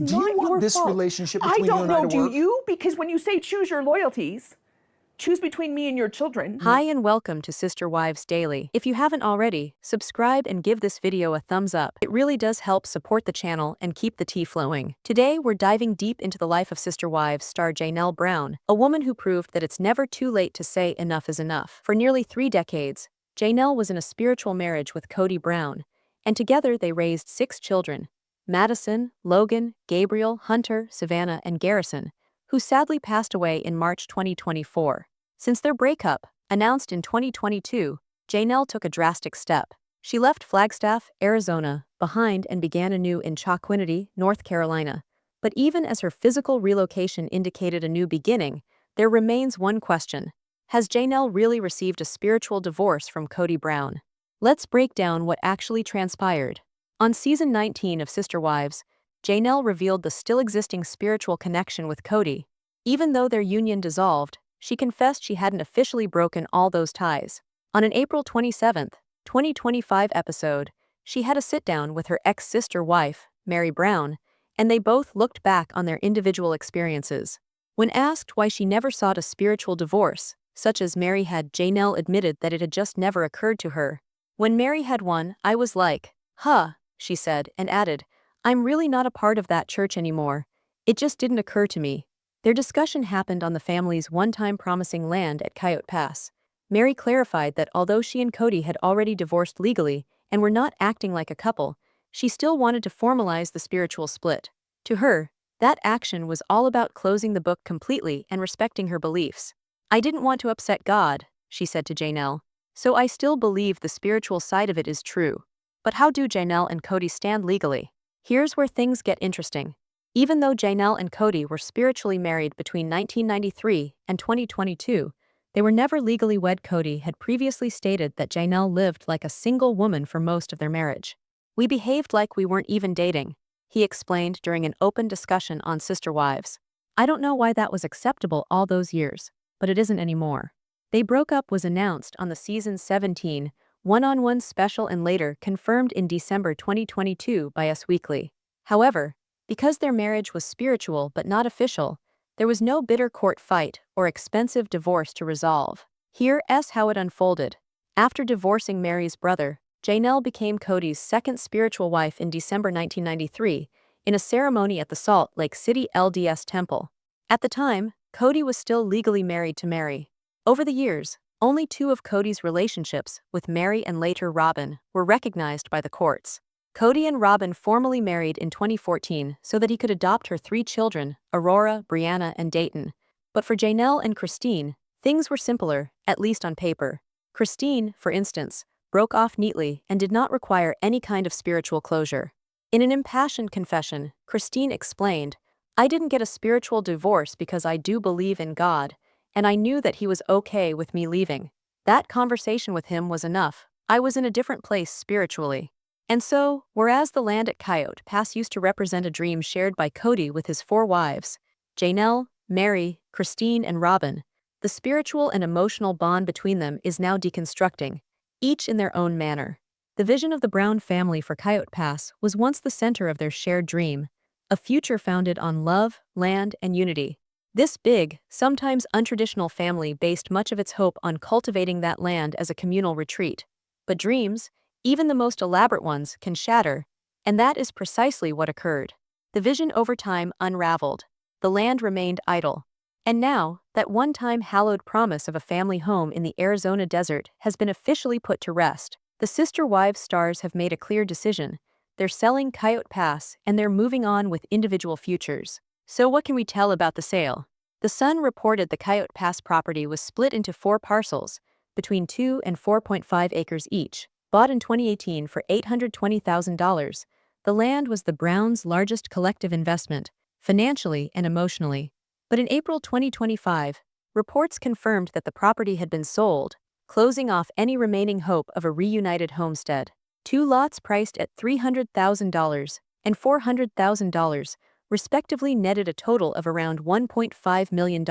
Do you not want your this fault. relationship I between you don't and I know, to do work? you? Because when you say choose your loyalties, choose between me and your children. Hi and welcome to Sister Wives Daily. If you haven't already, subscribe and give this video a thumbs up. It really does help support the channel and keep the tea flowing. Today, we're diving deep into the life of Sister Wives star Janelle Brown, a woman who proved that it's never too late to say enough is enough. For nearly 3 decades, Janelle was in a spiritual marriage with Kody Brown, and together they raised 6 children: Madison, Logan, Gabriel, Hunter, Savannah, and Garrison, who sadly passed away in March 2024. Since their breakup, announced in 2022, Janelle took a drastic step. She left Flagstaff, Arizona, behind and began anew in Chalkwinity, North Carolina. But even as her physical relocation indicated a new beginning, there remains one question. Has Janelle really received a spiritual divorce from Kody Brown? Let's break down what actually transpired. On season 19 of Sister Wives, Janelle revealed the still existing spiritual connection with Cody. Even though their union dissolved, she confessed she hadn't officially broken all those ties. On an April 27, 2025 episode, she had a sit-down with her ex-sister wife, Mary Brown, and they both looked back on their individual experiences. When asked why she never sought a spiritual divorce, such as Mary had, Janelle admitted that it had just never occurred to her. When Mary had one, I was like, huh, she said, and added, I'm really not a part of that church anymore. It just didn't occur to me. Their discussion happened on the family's one-time promising land at Coyote Pass. Mary clarified that although she and Cody had already divorced legally and were not acting like a couple, she still wanted to formalize the spiritual split. To her, that action was all about closing the book completely and respecting her beliefs. I didn't want to upset God, she said to Janelle, so I still believe the spiritual side of it is true. But how do Janelle and Cody stand legally? Here's where things get interesting. Even though Janelle and Cody were spiritually married between 1993 and 2022, they were never legally wed. Cody had previously stated that Janelle lived like a single woman for most of their marriage. We behaved like we weren't even dating, he explained during an open discussion on Sister Wives. I don't know why that was acceptable all those years, but it isn't anymore. They broke up was announced on the season 17 one-on-one special and later confirmed in December 2022 by Us Weekly. However, because their marriage was spiritual but not official, there was no bitter court fight or expensive divorce to resolve. Here's how it unfolded. After divorcing Mary's brother, Janelle became Cody's second spiritual wife in December 1993 in a ceremony at the Salt Lake City LDS Temple. At the time, Cody was still legally married to Mary. Over the years, only 2 of Cody's relationships, with Mary and later Robin, were recognized by the courts. Cody and Robin formally married in 2014 so that he could adopt her 3 children, Aurora, Brianna, and Dayton. But for Janelle and Christine, things were simpler, at least on paper. Christine, for instance, broke off neatly and did not require any kind of spiritual closure. In an impassioned confession, Christine explained, I didn't get a spiritual divorce because I do believe in God, and I knew that he was okay with me leaving. That conversation with him was enough. I was in a different place spiritually. And so, whereas the land at Coyote Pass used to represent a dream shared by Cody with his 4 wives, Janelle, Mary, Christine, and Robin, the spiritual and emotional bond between them is now deconstructing, each in their own manner. The vision of the Brown family for Coyote Pass was once the center of their shared dream, a future founded on love, land, and unity. This big, sometimes untraditional family based much of its hope on cultivating that land as a communal retreat. But dreams, even the most elaborate ones, can shatter, and that is precisely what occurred. The vision over time unraveled. The land remained idle. And now, that one-time hallowed promise of a family home in the Arizona desert has been officially put to rest. The Sister Wives stars have made a clear decision. They're selling Coyote Pass and they're moving on with individual futures. So what can we tell about the sale? The Sun reported the Coyote Pass property was split into 4 parcels, between 2 and 4.5 acres each. Bought in 2018 for $820,000, the land was the Browns' largest collective investment, financially and emotionally. But in April 2025, reports confirmed that the property had been sold, closing off any remaining hope of a reunited homestead. 2 lots priced at $300,000 and $400,000, respectively, netted a total of around $1.5 million.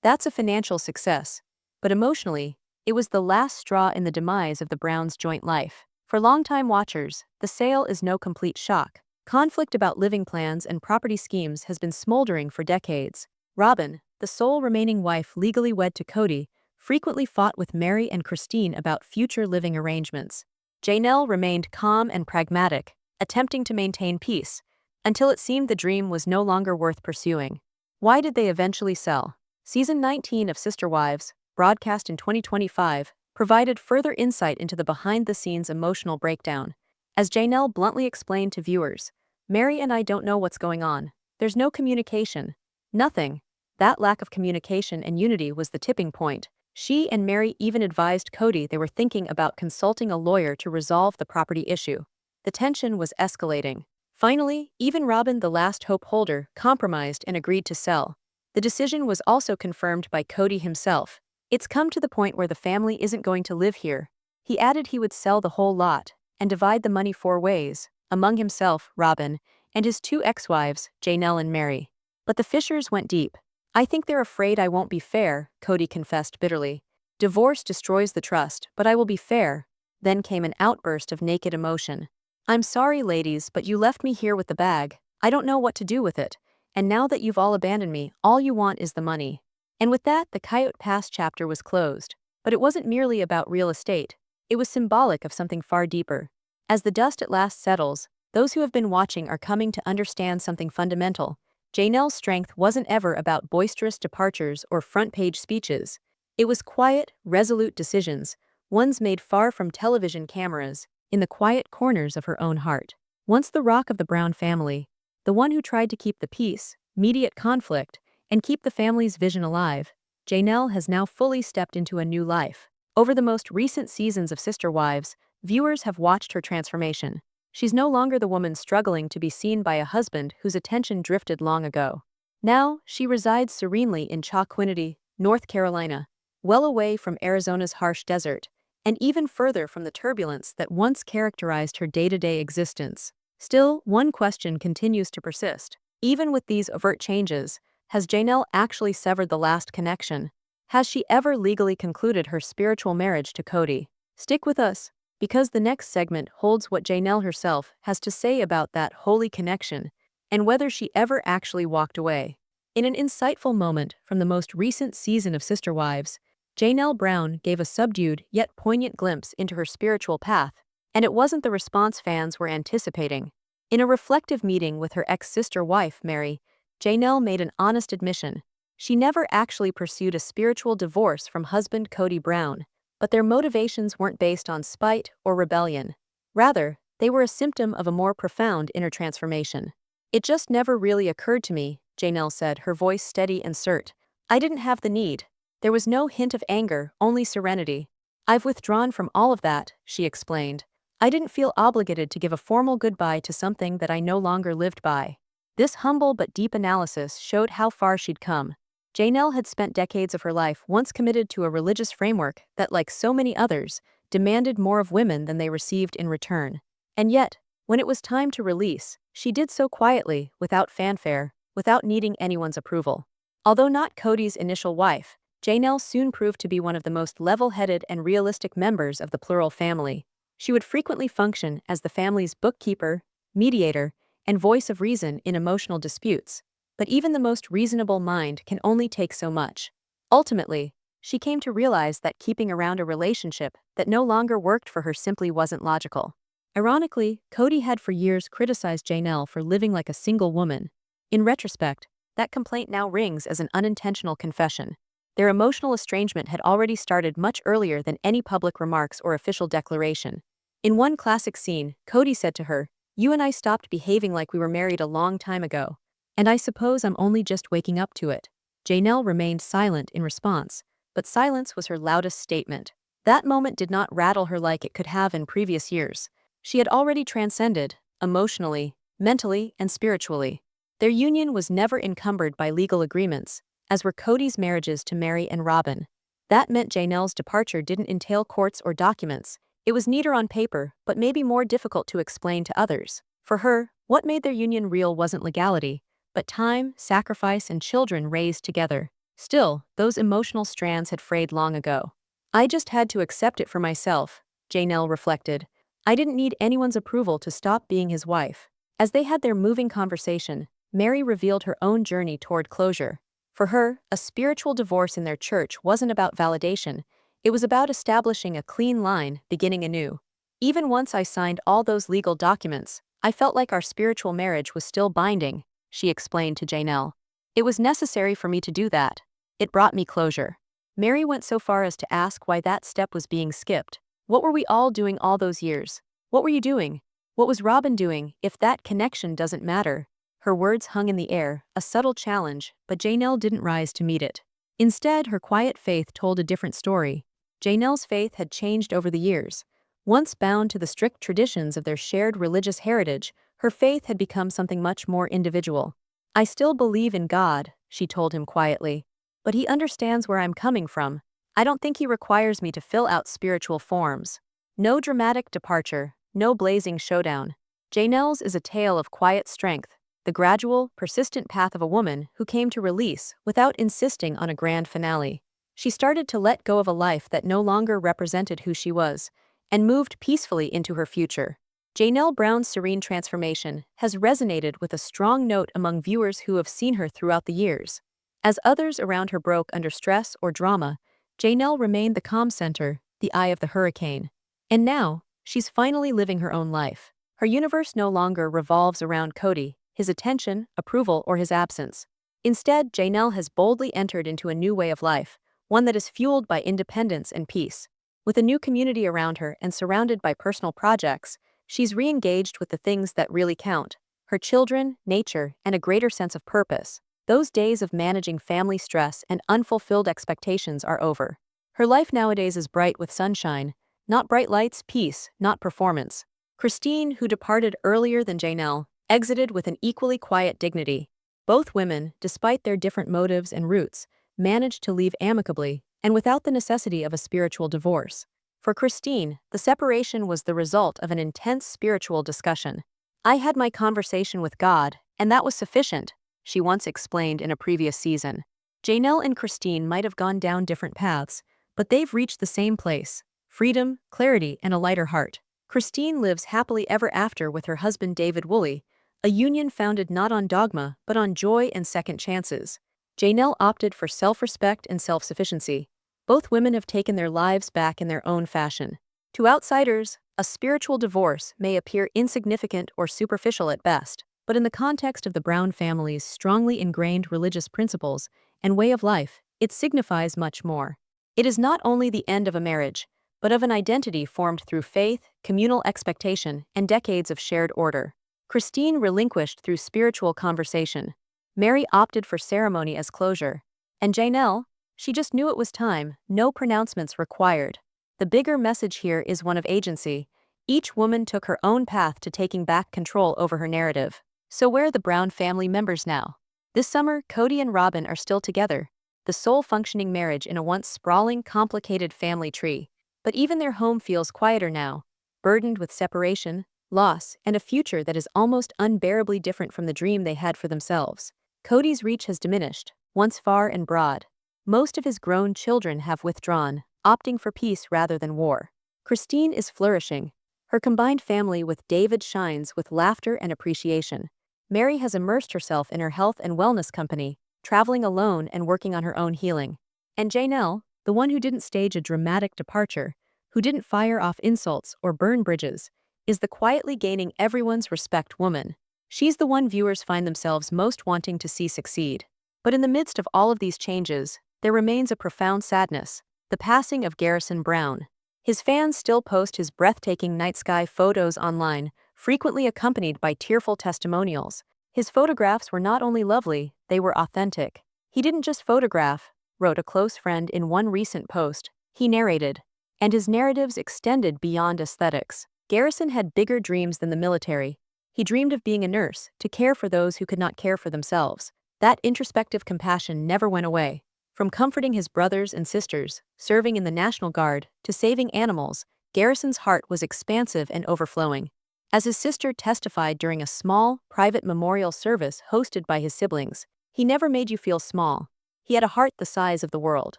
That's a financial success, but emotionally, it was the last straw in the demise of the Browns' joint life. For longtime watchers, the sale is no complete shock. Conflict about living plans and property schemes has been smoldering for decades. Robin, the sole remaining wife legally wed to Cody, frequently fought with Mary and Christine about future living arrangements. Janelle remained calm and pragmatic, attempting to maintain peace, until it seemed the dream was no longer worth pursuing. Why did they eventually sell? Season 19 of Sister Wives, broadcast in 2025, provided further insight into the behind-the-scenes emotional breakdown. As Janelle bluntly explained to viewers, "Mary and I don't know what's going on. There's no communication. Nothing." That lack of communication and unity was the tipping point. She and Mary even advised Cody they were thinking about consulting a lawyer to resolve the property issue. The tension was escalating. Finally, even Robin, the last hope holder, compromised and agreed to sell. The decision was also confirmed by Cody himself. "It's come to the point where the family isn't going to live here." He added he would sell the whole lot and divide the money 4 ways, among himself, Robin, and his 2 ex-wives, Janelle and Mary. But the fissures went deep. "I think they're afraid I won't be fair," Cody confessed bitterly. "Divorce destroys the trust, but I will be fair." Then came an outburst of naked emotion. "I'm sorry, ladies, but you left me here with the bag. I don't know what to do with it. And now that you've all abandoned me, all you want is the money." And with that, the Coyote Pass chapter was closed. But it wasn't merely about real estate. It was symbolic of something far deeper. As the dust at last settles, those who have been watching are coming to understand something fundamental. Janelle's strength wasn't ever about boisterous departures or front-page speeches. It was quiet, resolute decisions, ones made far from television cameras, in the quiet corners of her own heart. Once the rock of the Brown family, the one who tried to keep the peace, mediate conflict, and keep the family's vision alive, Janelle has now fully stepped into a new life. Over the most recent seasons of Sister Wives, viewers have watched her transformation. She's no longer the woman struggling to be seen by a husband whose attention drifted long ago. Now, she resides serenely in Chalkwinity, North Carolina, well away from Arizona's harsh desert, and even further from the turbulence that once characterized her day-to-day existence. Still, one question continues to persist. Even with these overt changes, has Janelle actually severed the last connection? Has she ever legally concluded her spiritual marriage to Cody? Stick with us, because the next segment holds what Janelle herself has to say about that holy connection, and whether she ever actually walked away. In an insightful moment from the most recent season of Sister Wives, Janelle Brown gave a subdued yet poignant glimpse into her spiritual path, and it wasn't the response fans were anticipating. In a reflective meeting with her ex-sister wife, Mary, Janelle made an honest admission. She never actually pursued a spiritual divorce from husband Kody Brown, but their motivations weren't based on spite or rebellion. Rather, they were a symptom of a more profound inner transformation. "It just never really occurred to me," Janelle said, her voice steady and curt. "I didn't have the need. There was no hint of anger, only serenity. I've withdrawn from all of that," she explained. "I didn't feel obligated to give a formal goodbye to something that I no longer lived by." This humble but deep analysis showed how far she'd come. Janelle had spent decades of her life once committed to a religious framework that, like so many others, demanded more of women than they received in return. And yet, when it was time to release, she did so quietly, without fanfare, without needing anyone's approval. Although not Cody's initial wife, Janelle soon proved to be one of the most level-headed and realistic members of the plural family. She would frequently function as the family's bookkeeper, mediator, and voice of reason in emotional disputes. But even the most reasonable mind can only take so much. Ultimately, she came to realize that keeping around a relationship that no longer worked for her simply wasn't logical. Ironically, Cody had for years criticized Janelle for living like a single woman. In retrospect, that complaint now rings as an unintentional confession. Their emotional estrangement had already started much earlier than any public remarks or official declaration. In one classic scene, Cody said to her, "You and I stopped behaving like we were married a long time ago. And I suppose I'm only just waking up to it." Janelle remained silent in response, but silence was her loudest statement. That moment did not rattle her like it could have in previous years. She had already transcended, emotionally, mentally, and spiritually. Their union was never encumbered by legal agreements, as were Cody's marriages to Mary and Robin. That meant Janelle's departure didn't entail courts or documents. It was neater on paper, but maybe more difficult to explain to others. For her, what made their union real wasn't legality, but time, sacrifice, and children raised together. Still, those emotional strands had frayed long ago. "I just had to accept it for myself," Janelle reflected. "I didn't need anyone's approval to stop being his wife." As they had their moving conversation, Mary revealed her own journey toward closure. For her, a spiritual divorce in their church wasn't about validation, it was about establishing a clean line, beginning anew. Even once I signed all those legal documents, I felt like our spiritual marriage was still binding, she explained to Janelle. It was necessary for me to do that. It brought me closure. Mary went so far as to ask why that step was being skipped. What were we all doing all those years? What were you doing? What was Robin doing if that connection doesn't matter? Her words hung in the air, a subtle challenge, but Janelle didn't rise to meet it. Instead, her quiet faith told a different story. Janelle's faith had changed over the years. Once bound to the strict traditions of their shared religious heritage, her faith had become something much more individual. I still believe in God, she told him quietly, but he understands where I'm coming from. I don't think he requires me to fill out spiritual forms. No dramatic departure, no blazing showdown. Janelle's is a tale of quiet strength, the gradual, persistent path of a woman who came to release without insisting on a grand finale. She started to let go of a life that no longer represented who she was, and moved peacefully into her future. Janelle Brown's serene transformation has resonated with a strong note among viewers who have seen her throughout the years. As others around her broke under stress or drama, Janelle remained the calm center, the eye of the hurricane. And now, she's finally living her own life. Her universe no longer revolves around Cody, his attention, approval, or his absence. Instead, Janelle has boldly entered into a new way of life, one that is fueled by independence and peace. With a new community around her and surrounded by personal projects, she's re-engaged with the things that really count: her children, nature, and a greater sense of purpose. Those days of managing family stress and unfulfilled expectations are over. Her life nowadays is bright with sunshine, not bright lights, peace, not performance. Christine, who departed earlier than Janelle, exited with an equally quiet dignity. Both women, despite their different motives and roots, managed to leave amicably and without the necessity of a spiritual divorce. For Christine, the separation was the result of an intense spiritual discussion. "I had my conversation with God, and that was sufficient," she once explained in a previous season. Janelle and Christine might have gone down different paths, but they've reached the same place: freedom, clarity, and a lighter heart. Christine lives happily ever after with her husband David Woolley, a union founded not on dogma but on joy and second chances. Janelle opted for self-respect and self-sufficiency. Both women have taken their lives back in their own fashion. To outsiders, a spiritual divorce may appear insignificant or superficial at best, but in the context of the Brown family's strongly ingrained religious principles and way of life, it signifies much more. It is not only the end of a marriage, but of an identity formed through faith, communal expectation, and decades of shared order. Christine relinquished through spiritual conversation. Mary opted for ceremony as closure. And Janelle, she just knew it was time, no pronouncements required. The bigger message here is one of agency. Each woman took her own path to taking back control over her narrative. So where are the Brown family members now? This summer, Cody and Robin are still together, the sole functioning marriage in a once sprawling, complicated family tree. But even their home feels quieter now, burdened with separation, loss, and a future that is almost unbearably different from the dream they had for themselves. Cody's reach has diminished, once far and broad. Most of his grown children have withdrawn, opting for peace rather than war. Christine is flourishing. Her combined family with David shines with laughter and appreciation. Mary has immersed herself in her health and wellness company, traveling alone and working on her own healing. And Janelle, the one who didn't stage a dramatic departure, who didn't fire off insults or burn bridges, is the quietly gaining everyone's respect woman. She's the one viewers find themselves most wanting to see succeed. But in the midst of all of these changes, there remains a profound sadness: the passing of Garrison Brown. His fans still post his breathtaking night sky photos online, frequently accompanied by tearful testimonials. His photographs were not only lovely, they were authentic. "He didn't just photograph," wrote a close friend in one recent post, "he narrated." And his narratives extended beyond aesthetics. Garrison had bigger dreams than the military. He dreamed of being a nurse, to care for those who could not care for themselves. That introspective compassion never went away. From comforting his brothers and sisters, serving in the National Guard, to saving animals, Garrison's heart was expansive and overflowing. As his sister testified during a small, private memorial service hosted by his siblings, "He never made you feel small. He had a heart the size of the world."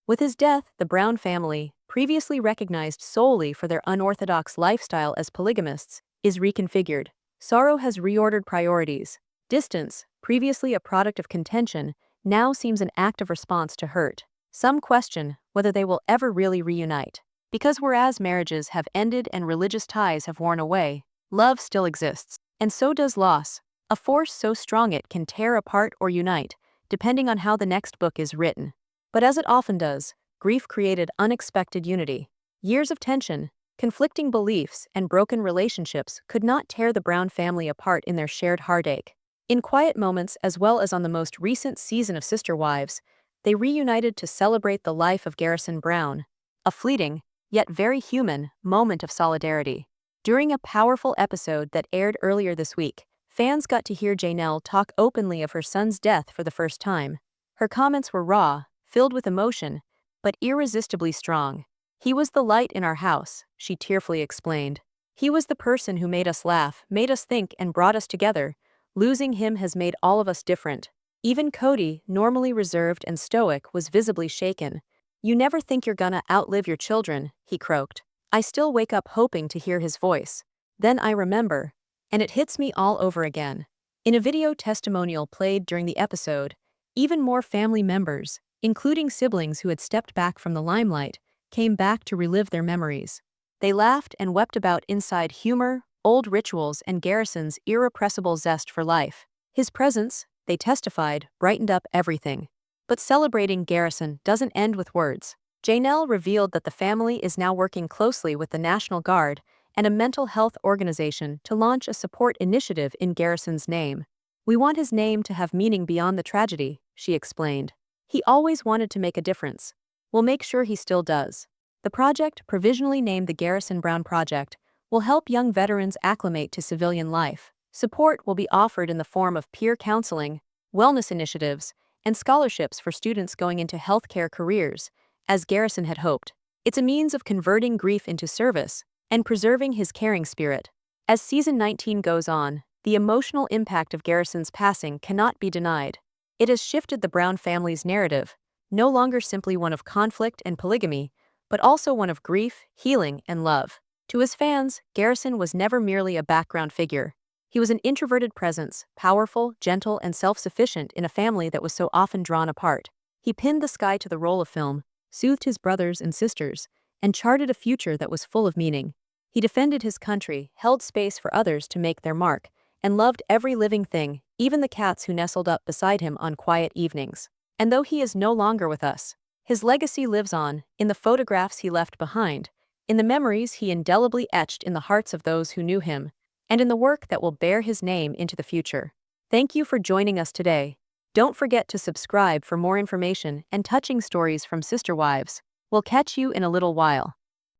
With his death, the Brown family, previously recognized solely for their unorthodox lifestyle as polygamists, is reconfigured. Sorrow has reordered priorities. Distance, previously a product of contention, now seems an active response to hurt. Some question whether they will ever really reunite. Because whereas marriages have ended and religious ties have worn away, love still exists. And so does loss, a force so strong it can tear apart or unite, depending on how the next book is written. But as it often does, grief created unexpected unity. Years of tension, conflicting beliefs, and broken relationships could not tear the Brown family apart in their shared heartache. In quiet moments, as well as on the most recent season of Sister Wives, they reunited to celebrate the life of Garrison Brown, a fleeting, yet very human, moment of solidarity. During a powerful episode that aired earlier this week, fans got to hear Janelle talk openly of her son's death for the first time. Her comments were raw, filled with emotion, but irresistibly strong. "He was the light in our house," she tearfully explained. "He was the person who made us laugh, made us think, and brought us together. Losing him has made all of us different." Even Cody, normally reserved and stoic, was visibly shaken. "You never think you're gonna outlive your children," he croaked. "I still wake up hoping to hear his voice. Then I remember, and it hits me all over again." In a video testimonial played during the episode, even more family members, including siblings who had stepped back from the limelight, came back to relive their memories. They laughed and wept about inside humor, old rituals, and Garrison's irrepressible zest for life. His presence, they testified, brightened up everything. But celebrating Garrison doesn't end with words. Janelle revealed that the family is now working closely with the National Guard and a mental health organization to launch a support initiative in Garrison's name. "We want his name to have meaning beyond the tragedy," she explained. "He always wanted to make a difference. We'll make sure he still does." The project, provisionally named the Garrison Brown Project, will help young veterans acclimate to civilian life. Support will be offered in the form of peer counseling, wellness initiatives, and scholarships for students going into healthcare careers, as Garrison had hoped. It's a means of converting grief into service and preserving his caring spirit. As season 19 goes on, the emotional impact of Garrison's passing cannot be denied. It has shifted the Brown family's narrative, no longer simply one of conflict and polygamy, but also one of grief, healing, and love. To his fans, Garrison was never merely a background figure. He was an introverted presence, powerful, gentle, and self-sufficient in a family that was so often drawn apart. He pinned the sky to the roll of film, soothed his brothers and sisters, and charted a future that was full of meaning. He defended his country, held space for others to make their mark, and loved every living thing, even the cats who nestled up beside him on quiet evenings. And though he is no longer with us, his legacy lives on, in the photographs he left behind, in the memories he indelibly etched in the hearts of those who knew him, and in the work that will bear his name into the future. Thank you for joining us today. Don't forget to subscribe for more information and touching stories from Sister Wives. We'll catch you in a little while.